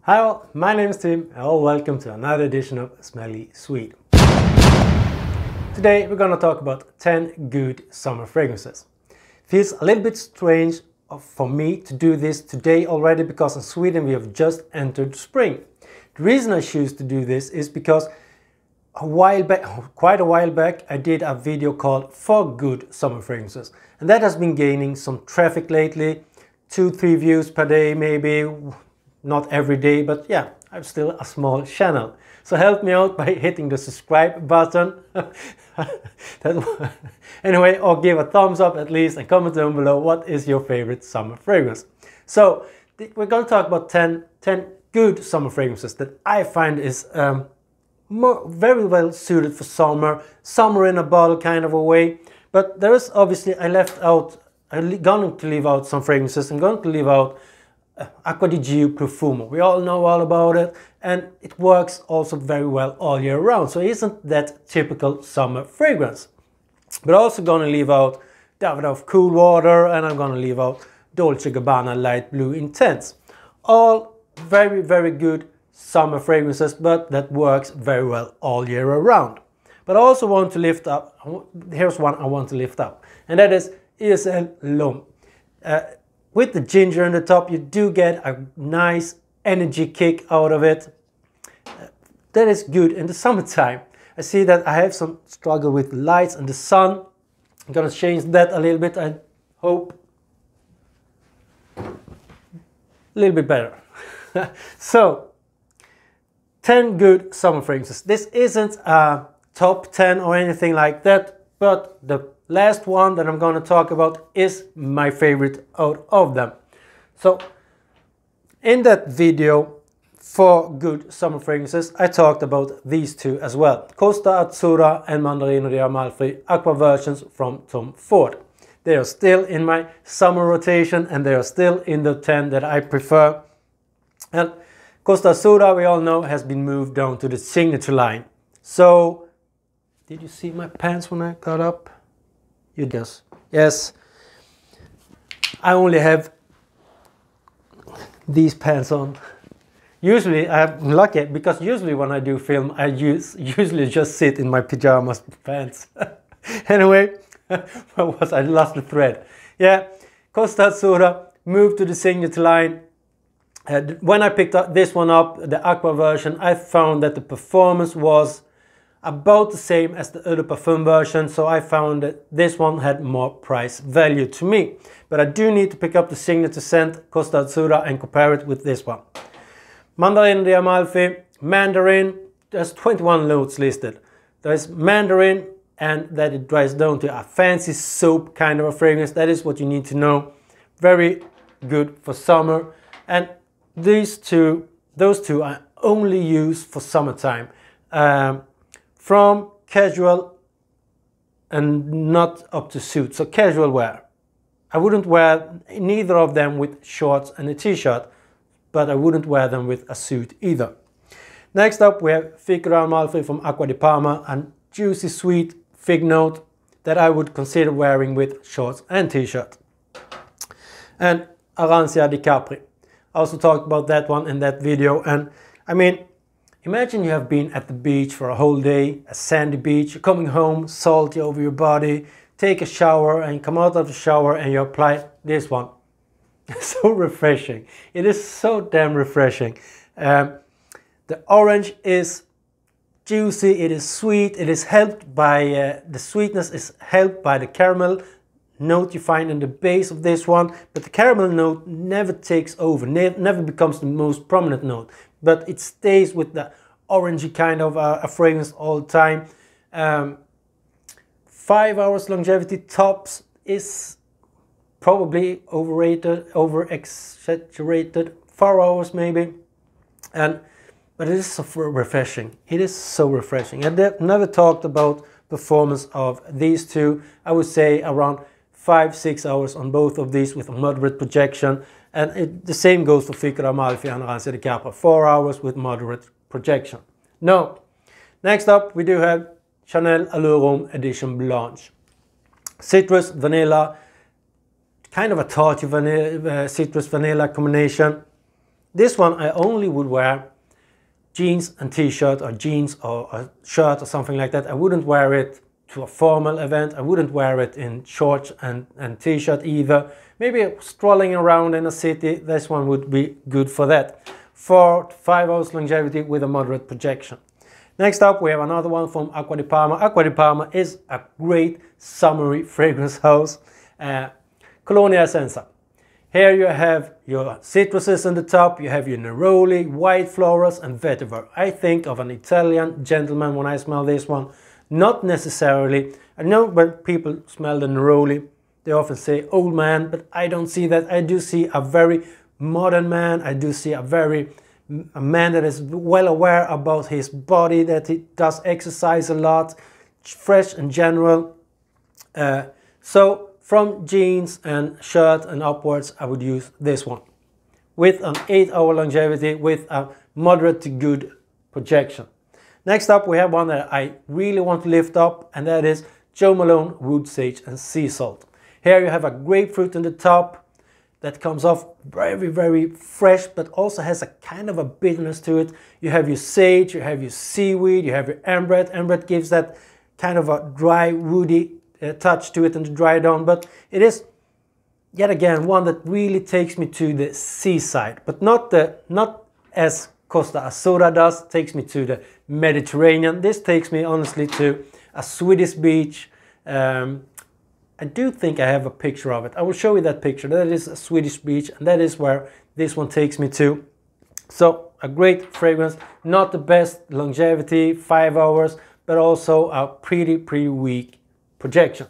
Hi all, my name is Tim and welcome to another edition of Smelly Sweet. Today we're gonna talk about 10 good summer fragrances. Feels a little bit strange for me to do this today already because in Sweden we have just entered spring. The reason I choose to do this is because quite a while back, I did a video called 4 Good Summer Fragrances, and that has been gaining some traffic lately. 2-3 views per day maybe. Not every day, but yeah, I'm still a small channel. So help me out by hitting the subscribe button. Anyway, or give a thumbs up at least and comment down below what is your favorite summer fragrance. So we're going to talk about 10 good summer fragrances that I find is very well suited for summer in a bottle kind of a way. But there is obviously, I'm going to leave out some fragrances. I'm going to leave out Acqua di profumo. We all know all about it, and it works also very well all year round. So it isn't that typical summer fragrance. But I'm also going to leave out Davidoff coolwater, and I'm going to leave out Dolce Gabbana light blue intense. All very good summer fragrances, but that works very well all year around. But I also want to lift up, here's one I want to lift up, and that is Yves Saint Laurent. With the ginger on the top, you do get a nice energy kick out of it. That is good in the summertime. I see that I have some struggle with lights and the sun. I'm gonna change that a little bit, I hope. A little bit better. So, 10 good summer fragrances. This isn't a top 10 or anything like that, but the last one that I'm going to talk about is my favorite out of them. So in that video for good summer fragrances, I talked about these two as well. Costa Azzurra and Mandarino di Amalfi Aqua versions from Tom Ford. They are still in my summer rotation and they are still in the 10 that I prefer. And Costa Azzurra, we all know, has been moved down to the signature line. So, did you see my pants when I got up? You just, yes, I only have these pants on. Usually I'm lucky because usually when I do film I usually just sit in my pajamas pants. Anyway, what was I lost the thread. Yeah, Costa Azzurra moved to the signature line. When I picked up this one up, the Aqua version, I found that the performance was about the same as the Eau de Parfum version, so I found that this one had more price value to me. But I do need to pick up the signature scent Costa Azzurra and compare it with this one. Mandarino di Amalfi, Mandarin, there's 21 notes listed. There's Mandarin, and that it dries down to a fancy soap kind of a fragrance. That is what you need to know. Very good for summer. And those two I only use for summertime. From casual and not up to suit, so casual wear. I wouldn't wear neither of them with shorts and a t-shirt, but I wouldn't wear them with a suit either. Next up we have Fico amalfi from Acqua di Parma, and juicy sweet fig note that I would consider wearing with shorts and t-shirt. And arancia di capri. I also talked about that one in that video, and I mean, imagine you have been at the beach for a whole day, a sandy beach, you're coming home, salty over your body, take a shower and come out of the shower and you apply this one. So refreshing. It is so damn refreshing. The orange is juicy, it is sweet, it is helped by, the sweetness is helped by the caramel note you find in the base of this one, but the caramel note never takes over, never becomes the most prominent note. But it stays with the orangey kind of a fragrance all the time. 5 hours longevity tops is probably overrated, over-exaggerated. 4 hours maybe. But it is so refreshing. It is so refreshing. I never talked about performance of these two. I would say around 5-6 hours on both of these with a moderate projection. And the same goes for Fico amalfi and arancia di Capri, 4 hours with moderate projection. No. Next up we do have Chanel Allure Edition Blanche. Citrus, vanilla, kind of a tarty vanilla, citrus vanilla combination. This one I only would wear jeans and t-shirt, or jeans or a shirt or something like that. I wouldn't wear it to a formal event. I wouldn't wear it in shorts and t-shirt either. Maybe strolling around in a city, this one would be good for that. 4 to 5 hours longevity with a moderate projection. Next up, we have another one from Acqua di Parma. Acqua di Parma is a great summery fragrance house. Colonia essenza. Here you have your citruses on the top, you have your neroli, white florals and vetiver. I think of an Italian gentleman when I smell this one. Not necessarily. I know when people smell the neroli, they often say old man, but I don't see that. I do see a very modern man. I do see a man that is well aware about his body, that he does exercise a lot, fresh in general. So from jeans and shirt and upwards, I would use this one with an 8-hour longevity with a moderate to good projection. Next up, we have one that I really want to lift up, and that is Jo Malone Wood Sage and Sea Salt. Here you have a grapefruit on the top that comes off very, very fresh, but also has a kind of a bitterness to it. You have your sage, you have your seaweed, you have your ambrette. Ambrette gives that kind of a dry, woody touch to it and to dry down, but it is yet again one that really takes me to the seaside, but not as Costa Azzurra does, takes me to the Mediterranean. This takes me honestly to a Swedish beach. I do think I have a picture of it. I will show you that picture. That is a Swedish beach, and that is where this one takes me to. So a great fragrance, not the best longevity, 5 hours, but also a pretty weak projection.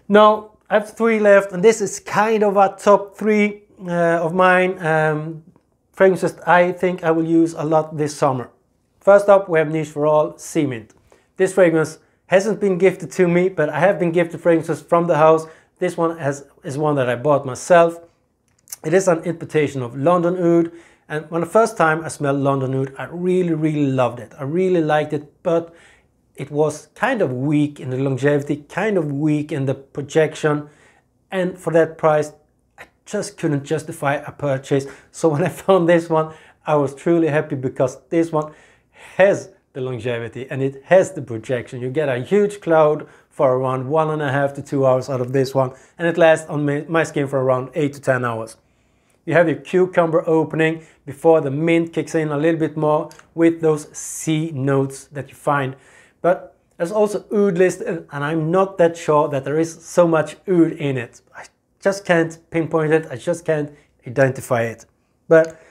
Now I have 3 left, and this is kind of a top 3 of mine. Fragrances I think I will use a lot this summer. First up, we have Niche for All Sea Mint. This fragrance hasn't been gifted to me, but I have been gifted fragrances from the house. This one is one that I bought myself. It is an interpretation of London Oud, and when the first time I smelled London Oud, I really loved it. I really liked it, but it was kind of weak in the longevity, kind of weak in the projection, and for that price I just couldn't justify a purchase. So when I found this one, I was truly happy, because this one has the longevity and it has the projection. You get a huge cloud for around 1.5 to 2 hours out of this one, and it lasts on my skin for around 8 to 10 hours. You have your cucumber opening before the mint kicks in a little bit more with those sea notes that you find. But there's also oud listed, and I'm not that sure that there is so much oud in it. I just can't pinpoint it, I just can't identify it. But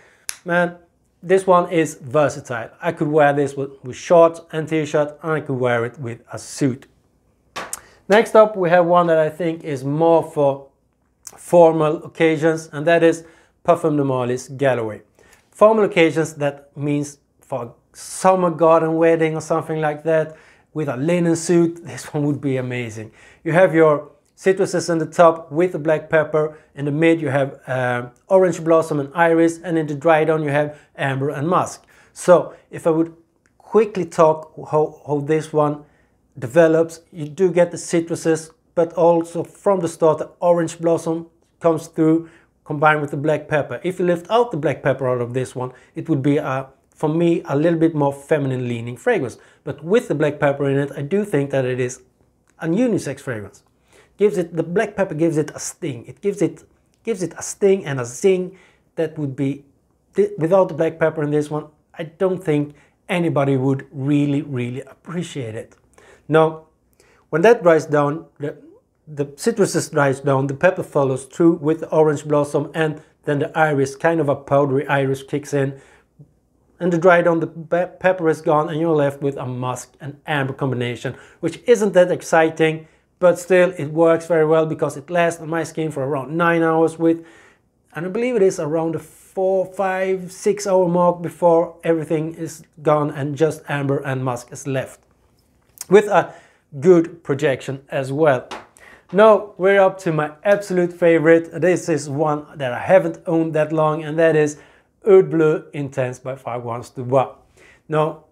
man, this one is versatile. I could wear this with shorts and t-shirt, and I could wear it with a suit. Next up, we have one that I think is more for formal occasions, and that is Parfums de Marly's Galloway. Formal occasions, that means for a summer garden wedding or something like that, with a linen suit, this one would be amazing. You have your citruses in the top with the black pepper. In the mid you have orange blossom and iris, and in the dry down you have amber and musk. So if I would quickly talk how this one develops, you do get the citruses, but also from the start the orange blossom comes through combined with the black pepper. If you lift out the black pepper out of this one, it would be for me a little bit more feminine leaning fragrance. But with the black pepper in it, I do think that it is a unisex fragrance. The black pepper gives it a sting. It gives it a sting and a zing that would be, without the black pepper in this one, I don't think anybody would really appreciate it. Now, when that dries down, the citruses dries down, the pepper follows through with the orange blossom, and then the iris, kind of a powdery iris, kicks in. And to dry down, the pepper is gone, and you're left with a musk and amber combination, which isn't that exciting, but still it works very well, because it lasts on my skin for around 9 hours and I believe it is around the 4, 5, 6 hour mark before everything is gone and just amber and musk is left, with a good projection as well. Now we're up to my absolute favorite. This is one that I haven't owned that long, and that is Oud Bleu Intense by Parfums de Bois. Now,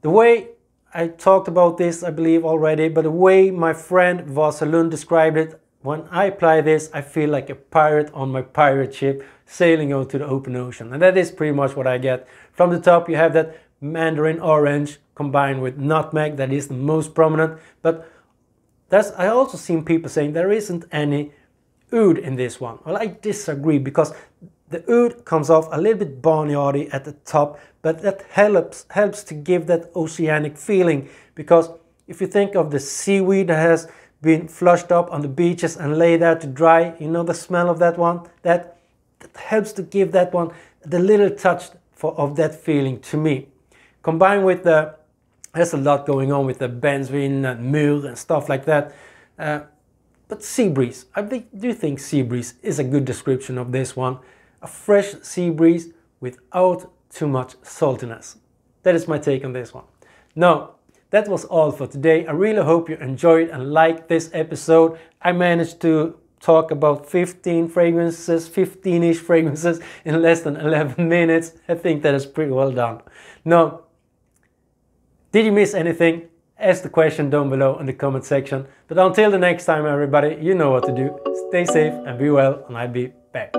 the way I talked about this, I believe already, but the way my friend Vasalund described it, when I apply this, I feel like a pirate on my pirate ship, sailing out to the open ocean. And that is pretty much what I get. From the top you have that mandarin orange combined with nutmeg, that is the most prominent. But I also seen people saying there isn't any oud in this one. Well, I disagree, because the oud comes off a little bit barnyardy at the top, but that helps to give that oceanic feeling. Because if you think of the seaweed that has been flushed up on the beaches and laid out to dry, you know the smell of that one? That helps to give that one the little touch of that feeling to me. Combined with there's a lot going on with the benzoin and myrrh and stuff like that. But sea breeze, I do think sea breeze is a good description of this one. A fresh sea breeze without too much saltiness. That is my take on this one. Now, that was all for today. I really hope you enjoyed and liked this episode. I managed to talk about 15 fragrances, 15-ish fragrances in less than 11 minutes. I think that is pretty well done. Now, did you miss anything? Ask the question down below in the comment section. But until the next time, everybody, you know what to do. Stay safe and be well, and I'll be back.